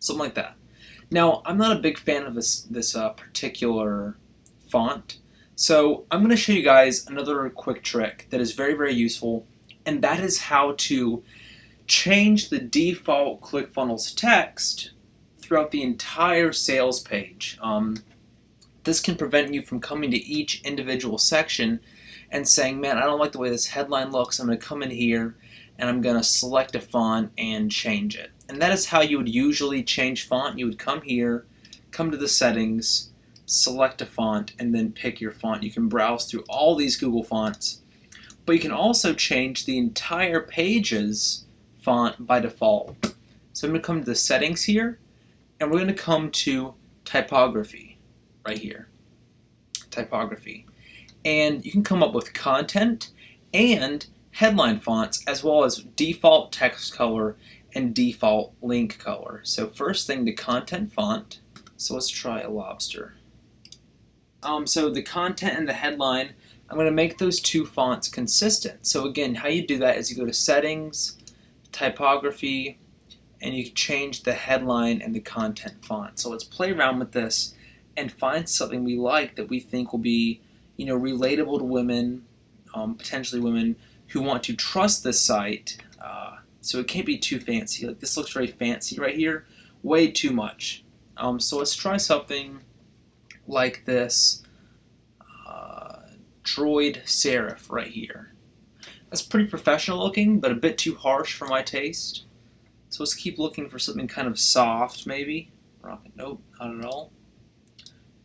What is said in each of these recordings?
something like that. Now, I'm not a big fan of this particular font, so I'm going to show you guys another quick trick that is very, very useful, and that is how to change the default ClickFunnels text throughout the entire sales page. This can prevent you from coming to each individual section and saying, man, I don't like the way this headline looks. I'm going to come in here and I'm going to select a font and change it. And that is how you would usually change font. You would come here, come to the settings, select a font, and then pick your font. You can browse through all these Google fonts, but you can also change the entire page's font by default. So I'm going to come to the settings here, and we're going to come to typography right here. Typography. And you can come up with content and headline fonts, as well as default text color and default link color. So first thing, the content font. So let's try a lobster. So the content and the headline, I'm going to make those two fonts consistent. So again, how you do that is you go to settings, typography, and you can change the headline and the content font. So let's play around with this and find something we like that we think will be, relatable to women, potentially women who want to trust this site. So it can't be too fancy. Like, this looks very fancy right here, way too much. So let's try something like this droid serif right here. That's pretty professional looking, but a bit too harsh for my taste. So let's keep looking for something kind of soft, maybe. Nope, not at all.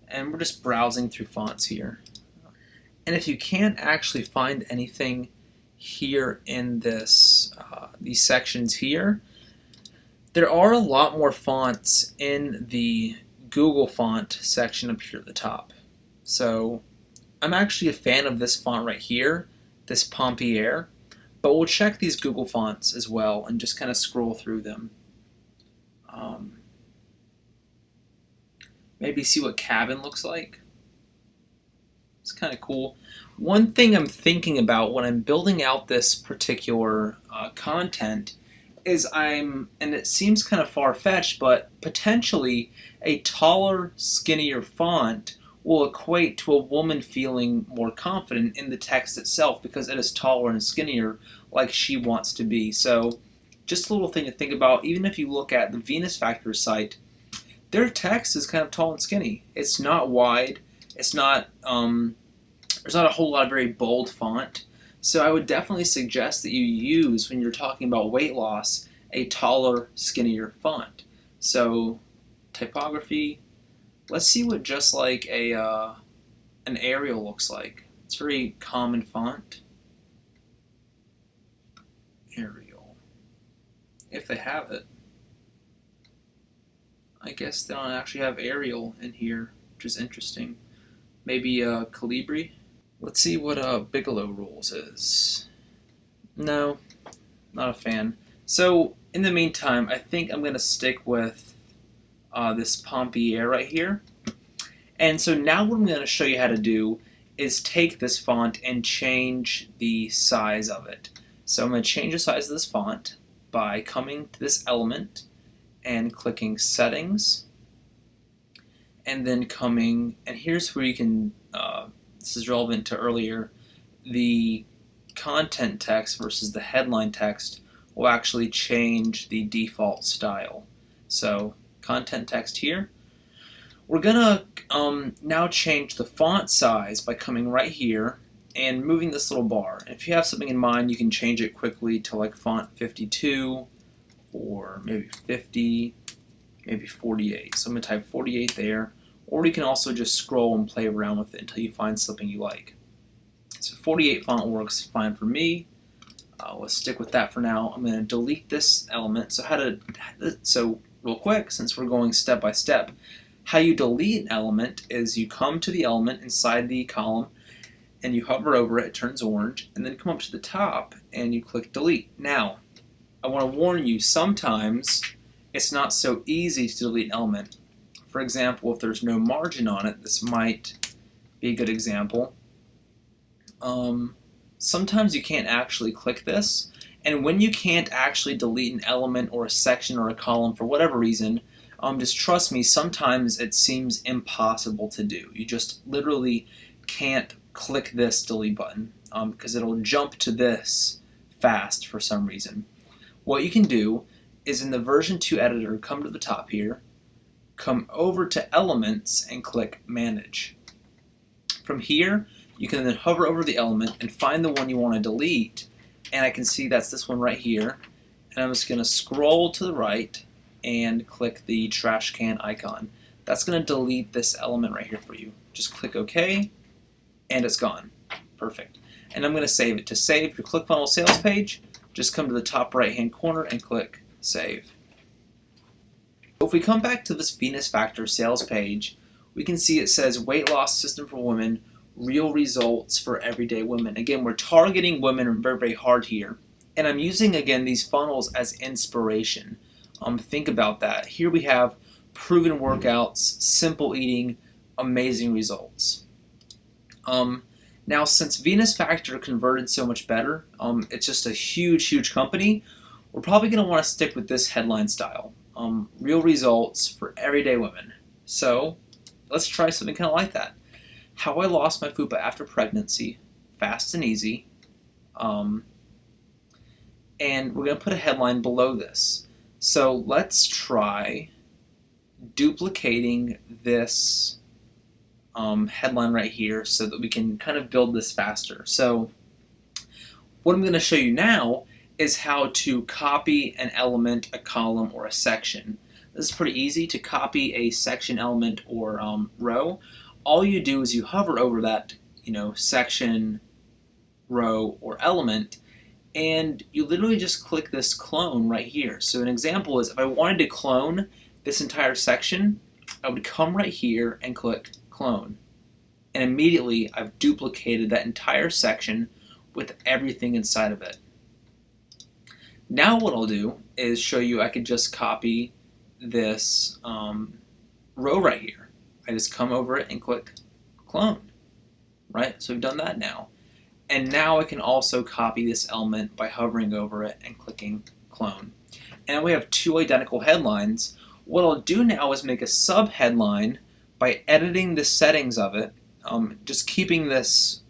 And we're just browsing through fonts here. And if you can't actually find anything here in this these sections here, there are a lot more fonts in the Google font section up here at the top. So I'm actually a fan of this font right here, this Pompier, but we'll check these Google fonts as well and just kind of scroll through them. Maybe see what cabin looks like. It's kind of cool. One thing I'm thinking about when I'm building out this particular content is and it seems kind of far-fetched, but potentially a taller, skinnier font will equate to a woman feeling more confident in the text itself because it is taller and skinnier like she wants to be. So just a little thing to think about. Even if you look at the Venus Factor site, their text is kind of tall and skinny. It's not wide. It's not, there's not a whole lot of very bold font. So I would definitely suggest that you use, when you're talking about weight loss, a taller, skinnier font. So typography, let's see what just like an Arial looks like. It's a very common font. Arial. If they have it. I guess they don't actually have Arial in here, which is interesting. Maybe Calibri. Let's see what Bigelow Rules is. No, not a fan. So in the meantime, I think I'm going to stick with this Pompier right here. And so now what I'm going to show you how to do is take this font and change the size of it. So I'm going to change the size of this font by coming to this element and clicking Settings, and then coming, and here's where you can, this is relevant to earlier, the content text versus the headline text will actually change the default style. So content text here. We're gonna now change the font size by coming right here and moving this little bar. And if you have something in mind, you can change it quickly to like font 52 or maybe 50, maybe 48. So I'm gonna type 48 there. Or you can also just scroll and play around with it until you find something you like. So 48 font works fine for me. Let's stick with that for now. I'm going to delete this element. So real quick, since we're going step by step, how you delete an element is you come to the element inside the column and you hover over it, it turns orange, and then come up to the top and you click delete. Now, I want to warn you, sometimes it's not so easy to delete an element. For example, if there's no margin on it, this might be a good example. Sometimes you can't actually click this, and when you can't actually delete an element or a section or a column for whatever reason, Just trust me, sometimes it seems impossible to do. You just literally can't click this delete button because it'll jump to this fast for some reason. What you can do is in the version 2 editor, come to the top here, come over to Elements and click Manage. From here, you can then hover over the element and find the one you want to delete, and I can see that's this one right here, and I'm just going to scroll to the right and click the trash can icon. That's going to delete this element right here for you. Just click OK, and it's gone. Perfect. And I'm going to save it. To save your ClickFunnels sales page, just come to the top right hand corner and click Save. If we come back to this Venus Factor sales page, we can see it says Weight Loss System for Women, Real Results for Everyday Women. Again, we're targeting women very, very hard here. And I'm using, again, these funnels as inspiration. Think about that. Here we have proven workouts, simple eating, amazing results. Now, since Venus Factor converted so much better, it's just a huge, huge company, we're probably going to want to stick with this headline style. Real results for everyday women. So let's try something kind of like that. How I lost my fupa after pregnancy, fast and easy. And we're going to put a headline below this. So let's try duplicating this headline right here so that we can kind of build this faster. So what I'm going to show you now is how to copy an element, a column, or a section. This is pretty easy to copy a section, element, or row. All you do is you hover over that, section, row, or element, and you literally just click this clone right here. So an example is if I wanted to clone this entire section, I would come right here and click clone. And immediately I've duplicated that entire section with everything inside of it. Now what I'll do is show you I could just copy this row right here. I just come over it and click clone, right? So we've done that now. And now I can also copy this element by hovering over it and clicking clone. And we have two identical headlines. What I'll do now is make a sub-headline by editing the settings of it, just keeping this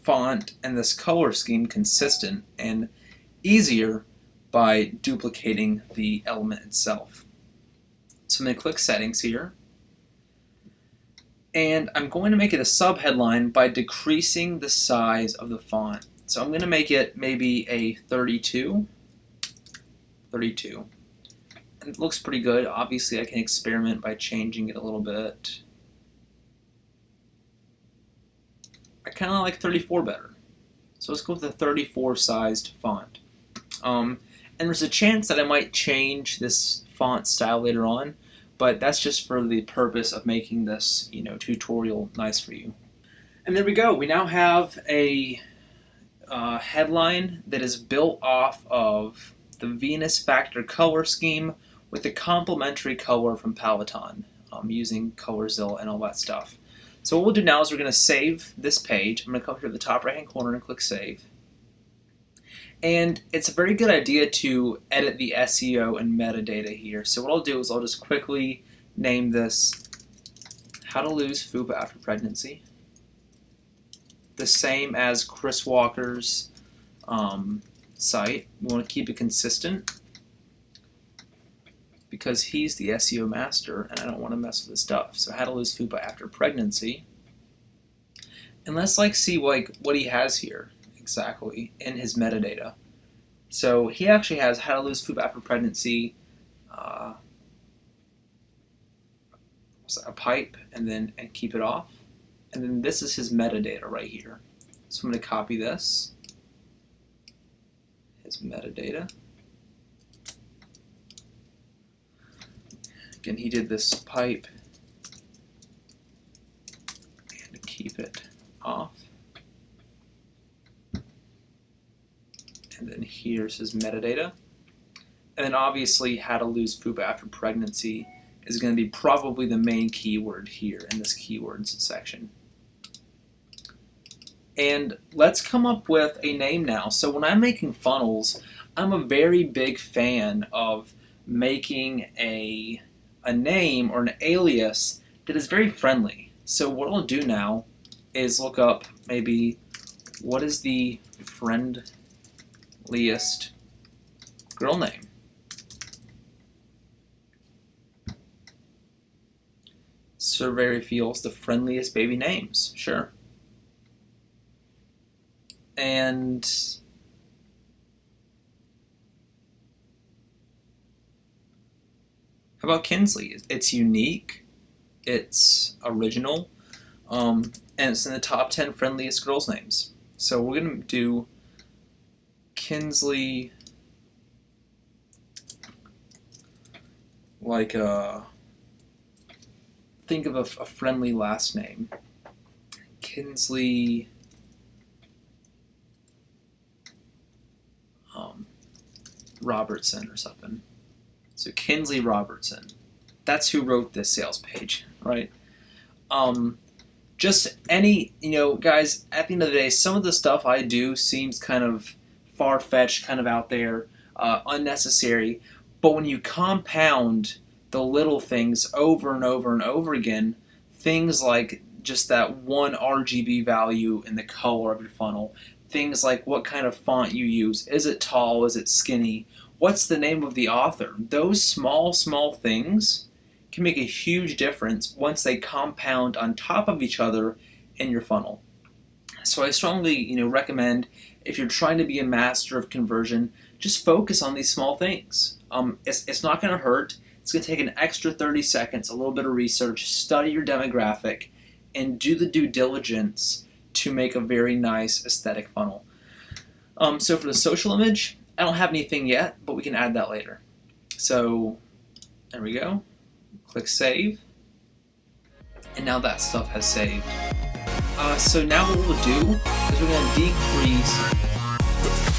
font and this color scheme consistent, and easier by duplicating the element itself. So I'm going to click Settings here, and I'm going to make it a subheadline by decreasing the size of the font. So I'm going to make it maybe a 32. And it looks pretty good. Obviously I can experiment by changing it a little bit. I kind of like 34 better. So let's go with a 34 sized font. And there's a chance that I might change this font style later on, but that's just for the purpose of making this, tutorial nice for you. And there we go. We now have a headline that is built off of the Venus Factor color scheme with the complementary color from Peloton, using ColorZilla and all that stuff. So what we'll do now is we're going to save this page. I'm going to come here to the top right hand corner and click Save. And it's a very good idea to edit the SEO and metadata here. So what I'll do is I'll just quickly name this How to Lose Fupa After Pregnancy. The same as Chris Walker's site. We want to keep it consistent because he's the SEO master and I don't want to mess with his stuff. So How to Lose Fupa After Pregnancy. And let's see what he has here exactly in his metadata. So he actually has How to Lose Fupa After Pregnancy, a pipe, and keep it off. And then this is his metadata right here. So I'm going to copy this, his metadata. Again, he did this pipe and keep it off. And then here's his metadata. And then obviously How to Lose Fupa After Pregnancy is going to be probably the main keyword here in this keywords section. And let's come up with a name now. So when I'm making funnels, I'm a very big fan of making a a name or an alias that is very friendly. So what I'll do now is look up maybe what is the friendliest girl name. Survey reveals the friendliest baby names. Sure. And how about Kinsley? It's unique, it's original, and it's in the top 10 friendliest girls' names. So we're going to do Kinsley, like think of a friendly last name. Kinsley Robertson or something. So Kinsley Robertson. That's who wrote this sales page, right? Just any, guys, at the end of the day, some of the stuff I do seems kind of far-fetched, kind of out there, unnecessary. But when you compound the little things over and over and over again, things like just that one RGB value in the color of your funnel, things like what kind of font you use, is it tall, is it skinny, what's the name of the author, those small things can make a huge difference once they compound on top of each other in your funnel. So I strongly recommend, if you're trying to be a master of conversion, just focus on these small things. It's not going to hurt. It's going to take an extra 30 seconds, a little bit of research, study your demographic, and do the due diligence to make a very nice aesthetic funnel. So for the social image, I don't have anything yet, but we can add that later. So there we go. Click Save. And now that stuff has saved. So now what we'll do is we're going to decrease